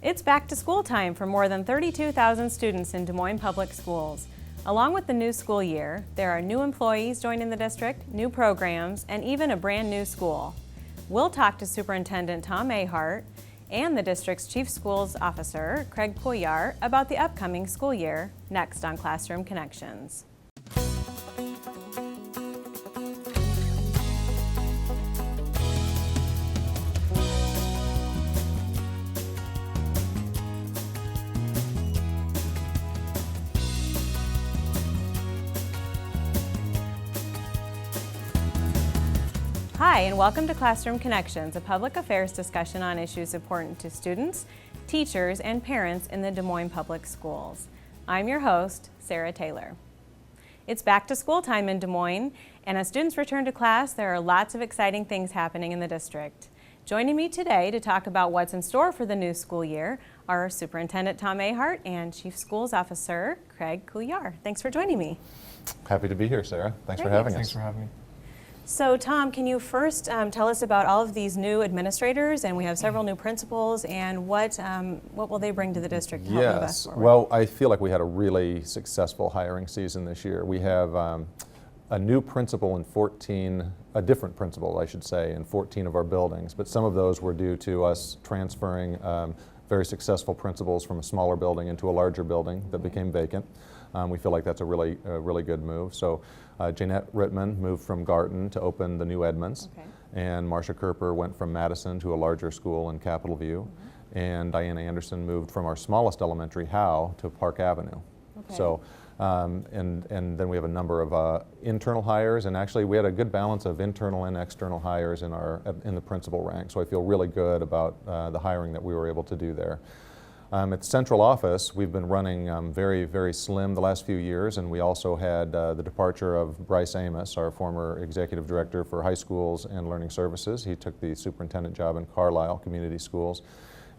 It's back to school time for more than 32,000 students in Des Moines Public Schools. Along with the new school year, there are new employees joining the district, new programs, and even a brand new school. We'll talk to Superintendent Tom Ahart and the district's Chief Schools Officer, Kregg Cuellar, about the upcoming school year, next on Classroom Connections. Hi, and welcome to Classroom Connections, a public affairs discussion on issues important to students, teachers, and parents in the Des Moines Public Schools. I'm your host, Sarah Taylor. It's back to school time in Des Moines, and as students return to class, there are lots of exciting things happening in the district. Joining me today to talk about what's in store for the new school year are Superintendent Tom Ahart and Chief Schools Officer Kregg Cuellar. Thanks for joining me. Happy to be here, Sarah. Thanks for having us. Thanks for having me. So Tom, can you first tell us about all of these new administrators, and we have several new principals, and what will they bring to the district to help move us forward? Well, I feel like we had a really successful hiring season this year. We have a new principal in a different principal, I should say, in 14 of our buildings, but some of those were due to us transferring very successful principals from a smaller building into a larger building that became vacant. We feel like that's a really good move. So Jeanette Rittman moved from Garton to open the new Edmonds, and Marcia Kerper went from Madison to a larger school in Capitol View, and Diana Anderson moved from our smallest elementary, Howe, to Park Avenue. So, and then we have a number of internal hires, and actually we had a good balance of internal and external hires in the principal rank. So I feel really good about the hiring that we were able to do there. At the central office, we've been running very, very slim the last few years, and we also had the departure of Bryce Amos, our former executive director for high schools and learning services. He took the superintendent job in Carlisle Community Schools.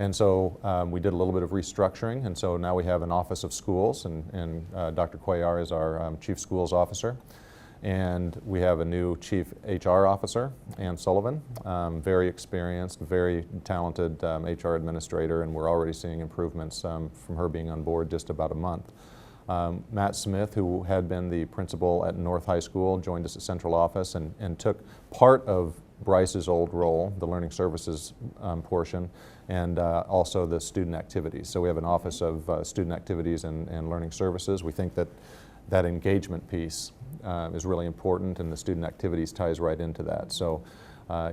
And so we did a little bit of restructuring, and so now we have an office of schools, and Dr. Cuellar is our chief schools officer. And we have a new chief HR officer, Ann Sullivan, very experienced, very talented HR administrator, and we're already seeing improvements from her being on board just about a month. Matt Smith, who had been the principal at North High School, joined us at central office and took part of Bryce's old role, the learning services portion, and also the student activities. So we have an office of student activities and learning services. We think that that engagement piece is really important, and the student activities ties right into that. So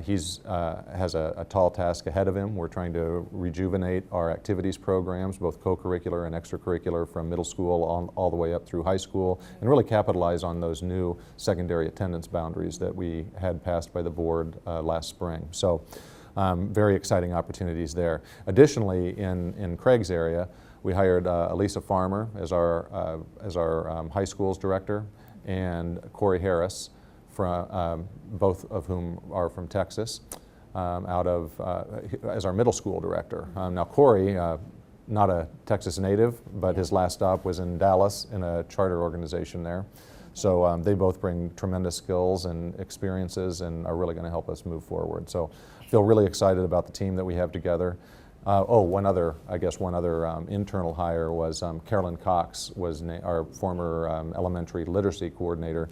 he has a tall task ahead of him. We're trying to rejuvenate our activities programs, both co-curricular and extracurricular, from middle school all the way up through high school, and really capitalize on those new secondary attendance boundaries that we had passed by the board last spring. So very exciting opportunities there. Additionally, in Kregg's area, we hired Elisa Farmer as our high schools director, and Corey Harris, both of whom are from Texas, as our middle school director. Now Corey, not a Texas native, but his last stop was in Dallas in a charter organization there. So they both bring tremendous skills and experiences and are really going to help us move forward. So I feel really excited about the team that we have together. One other internal hire was Carolyn Cox, was our former elementary literacy coordinator,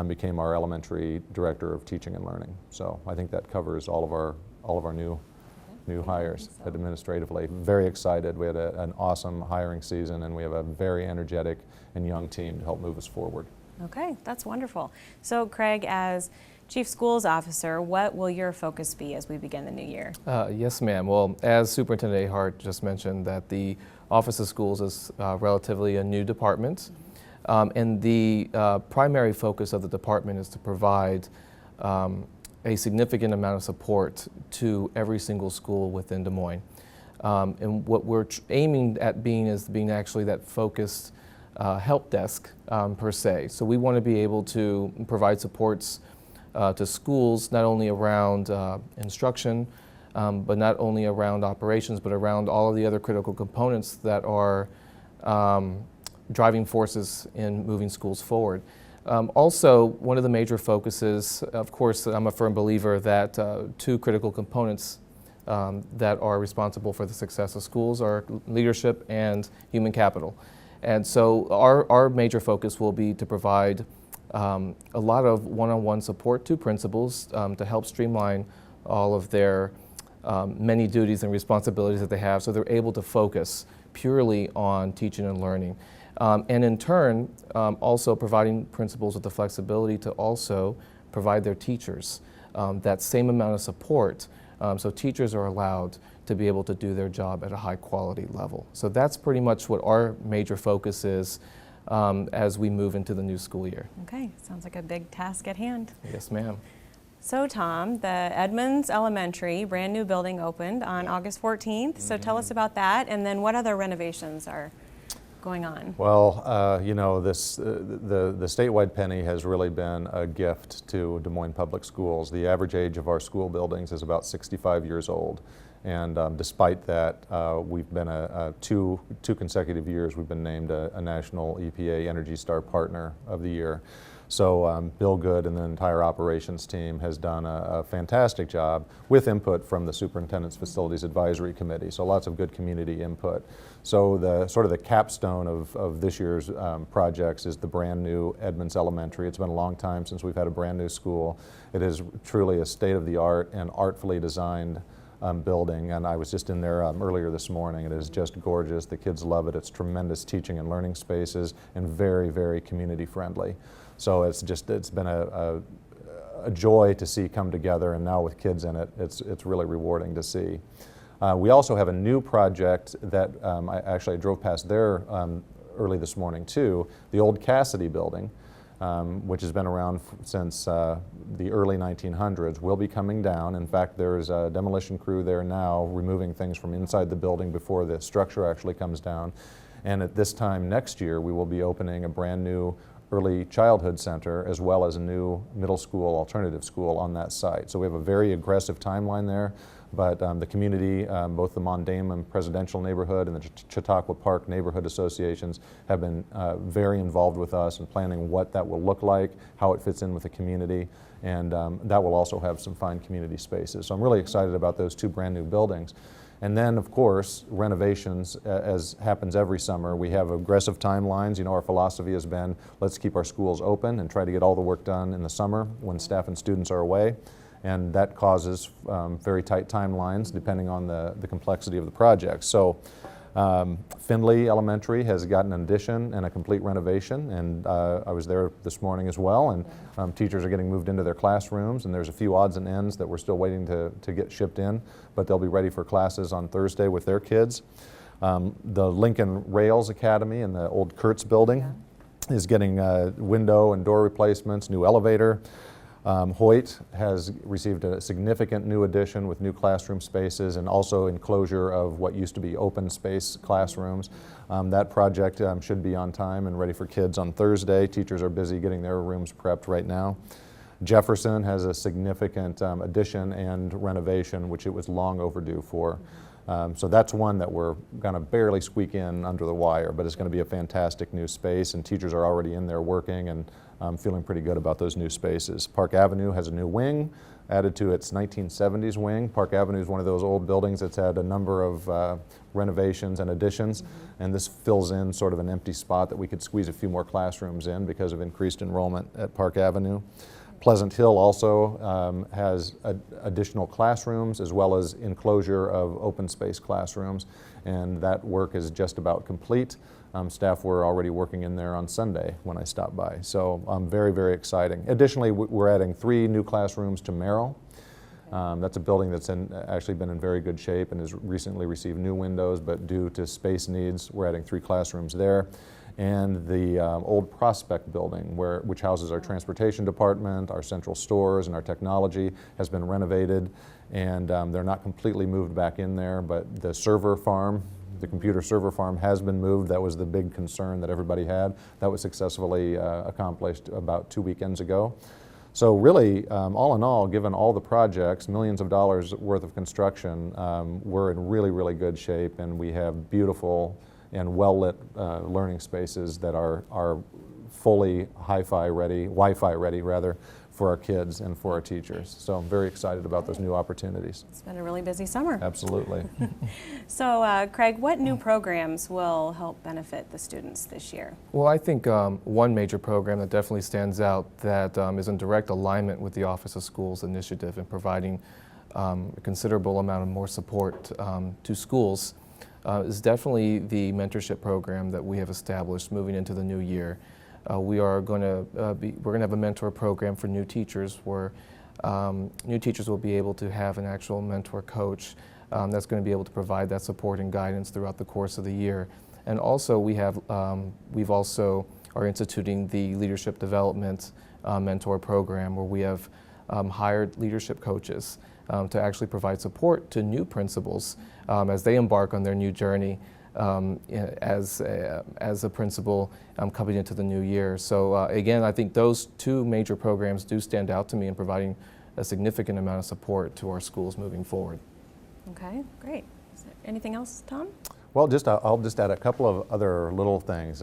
became our elementary director of teaching and learning. So I think that covers all of our new hires administratively. Very excited. We had an awesome hiring season, and we have a very energetic and young team to help move us forward. Okay, that's wonderful. So Kregg, as Chief Schools Officer, what will your focus be as we begin the new year? Yes, ma'am. Well, as Superintendent Ahart just mentioned, that the Office of Schools is relatively a new department, and the primary focus of the department is to provide a significant amount of support to every single school within Des Moines. And what we're aiming at being actually that focused help desk per se. So we want to be able to provide supports to schools, not only around instruction, but not only around operations, but around all of the other critical components that are driving forces in moving schools forward. Also, one of the major focuses, of course, I'm a firm believer that two critical components that are responsible for the success of schools are leadership and human capital. And so our major focus will be to provide a lot of one-on-one support to principals to help streamline all of their many duties and responsibilities that they have, so they're able to focus purely on teaching and learning. And in turn, also providing principals with the flexibility to also provide their teachers that same amount of support, so teachers are allowed to be able to do their job at a high quality level. So that's pretty much what our major focus is as we move into the new school year. Okay, sounds like a big task at hand. Yes, ma'am. So Tom, the Edmonds Elementary brand new building opened on August 14th. So tell us about that, and then what other renovations are going on? Well, you know, the statewide penny has really been a gift to Des Moines Public Schools. The average age of our school buildings is about 65 years old. And despite that, we've been two consecutive years, we've been named a National EPA Energy Star Partner of the Year. So Bill Good and the entire operations team has done a fantastic job with input from the Superintendent's Facilities Advisory Committee. So lots of good community input. So the sort of the capstone of this year's projects is the brand new Edmonds Elementary. It's been a long time since we've had a brand new school. It is truly a state-of-the-art and artfully designed building, and I was just in there earlier this morning. It is just gorgeous. The kids love it. It's tremendous teaching and learning spaces and very, very community friendly. So it's been a joy to see come together, and now with kids in it, it's really rewarding to see. We also have a new project that I drove past there early this morning too, the old Cassidy building, which has been around since the early 1900s, will be coming down. In fact, there's a demolition crew there now removing things from inside the building before the structure actually comes down. And at this time next year, we will be opening a brand new early childhood center as well as a new middle school alternative school on that site. So we have a very aggressive timeline there, but the community, both the Mondayman Presidential Neighborhood and the Chautauqua Park Neighborhood Associations have been very involved with us in planning what that will look like, how it fits in with the community, and that will also have some fine community spaces. So I'm really excited about those two brand new buildings. And then, of course, renovations, as happens every summer. We have aggressive timelines. You know, our philosophy has been, let's keep our schools open and try to get all the work done in the summer when staff and students are away. And that causes very tight timelines depending on the complexity of the project. So Findlay Elementary has gotten an addition and a complete renovation, and I was there this morning as well, and teachers are getting moved into their classrooms, and there's a few odds and ends that we're still waiting to get shipped in, but they'll be ready for classes on Thursday with their kids. The Lincoln Rails Academy in the old Kurtz building is getting window and door replacements, new elevator. Hoyt has received a significant new addition with new classroom spaces and also enclosure of what used to be open space classrooms. That project should be on time and ready for kids on Thursday. Teachers are busy getting their rooms prepped right now. Jefferson has a significant addition and renovation, which it was long overdue for. So that's one that we're going to barely squeak in under the wire, but it's going to be a fantastic new space, and teachers are already in there working, and I'm feeling pretty good about those new spaces. Park Avenue has a new wing added to its 1970s wing. Park Avenue is one of those old buildings that's had a number of renovations and additions, and this fills in sort of an empty spot that we could squeeze a few more classrooms in because of increased enrollment at Park Avenue. Pleasant Hill also has additional classrooms as well as enclosure of open space classrooms, and that work is just about complete. Staff were already working in there on Sunday when I stopped by, so very, very exciting. Additionally, we're adding 3 new classrooms to Merrill. That's a building that's actually been in very good shape and has recently received new windows, but due to space needs, we're adding 3 classrooms there. And the old Prospect building, which houses our transportation department, our central stores, and our technology, has been renovated, and they're not completely moved back in there, but the server farm, the computer server farm, has been moved. That was the big concern that everybody had. That was successfully accomplished about 2 weekends ago. So really, all in all, given all the projects, millions of dollars worth of construction, we're in really, really good shape, and we have beautiful and well-lit learning spaces that are fully Wi-Fi ready rather, for our kids and for our teachers. So I'm very excited about those new opportunities. It's been a really busy summer. Absolutely. So Craig, what new programs will help benefit the students this year? Well, I think one major program that definitely stands out that is in direct alignment with the Office of Schools initiative in providing a considerable amount of more support to schools is definitely the mentorship program that we have established moving into the new year. We're going to have a mentor program for new teachers where new teachers will be able to have an actual mentor coach that's going to be able to provide that support and guidance throughout the course of the year. And also we've also are instituting the leadership development mentor program where we have hired leadership coaches to actually provide support to new principals as they embark on their new journey as a principal coming into the new year. So again, I think those two major programs do stand out to me in providing a significant amount of support to our schools moving forward. Okay, great. Is there anything else, Tom? Well, I'll just add a couple of other little things,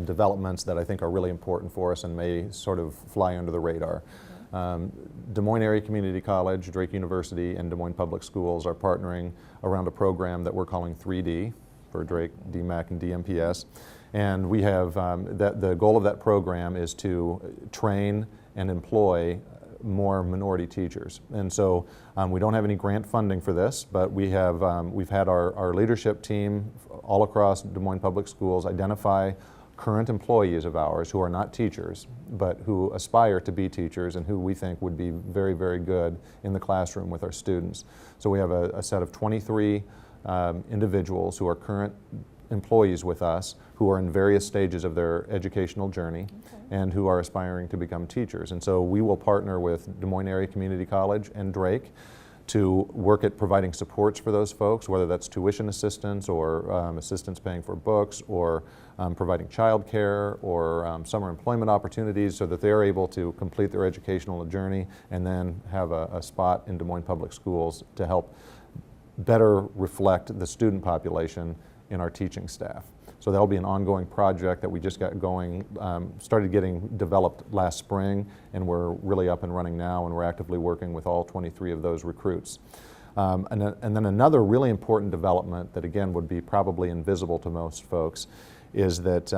developments that I think are really important for us and may sort of fly under the radar. Des Moines Area Community College, Drake University, and Des Moines Public Schools are partnering around a program that we're calling 3D for Drake, DMAC, and DMPS. And we have, the goal of that program is to train and employ more minority teachers. And so we don't have any grant funding for this, but we've had our leadership team all across Des Moines Public Schools identify current employees of ours who are not teachers, but who aspire to be teachers and who we think would be very, very good in the classroom with our students. So we have a set of 23 individuals who are current employees with us who are in various stages of their educational journey and who are aspiring to become teachers. And so we will partner with Des Moines Area Community College and Drake to work at providing supports for those folks, whether that's tuition assistance or assistance paying for books or providing child care or summer employment opportunities so that they're able to complete their educational journey and then have a spot in Des Moines Public Schools to help better reflect the student population in our teaching staff. So that'll be an ongoing project that we just got going, started getting developed last spring, and we're really up and running now, and we're actively working with all 23 of those recruits. And then another really important development that again would be probably invisible to most folks is that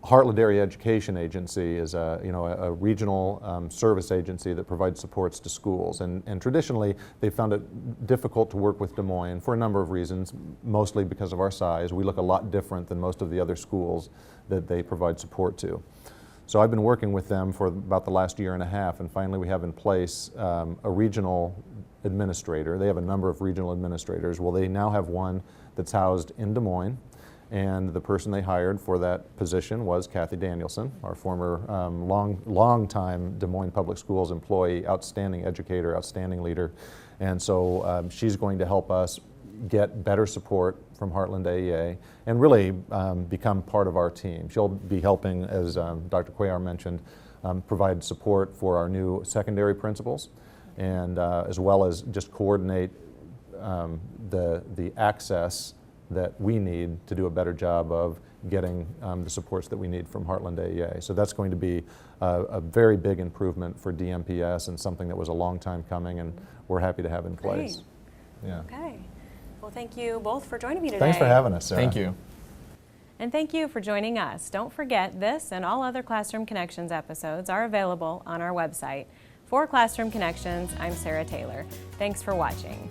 Heartland Area Education Agency is a regional service agency that provides supports to schools. And traditionally, they found it difficult to work with Des Moines for a number of reasons, mostly because of our size. We look a lot different than most of the other schools that they provide support to. So I've been working with them for about the last year and a half, and finally we have in place a regional administrator. They have a number of regional administrators. Well, they now have one that's housed in Des Moines. And the person they hired for that position was Kathy Danielson, our former long-time Des Moines Public Schools employee, outstanding educator, outstanding leader. And so she's going to help us get better support from Heartland AEA and really become part of our team. She'll be helping, as Dr. Cuellar mentioned, provide support for our new secondary principals and as well as just coordinate the access that we need to do a better job of getting the supports that we need from Heartland AEA. So that's going to be a very big improvement for DMPS and something that was a long time coming, and we're happy to have in place. Great. Yeah. Okay. Well, thank you both for joining me today. Thanks for having us, Sarah. Thank you. And thank you for joining us. Don't forget, this and all other Classroom Connections episodes are available on our website. For Classroom Connections, I'm Sarah Taylor. Thanks for watching.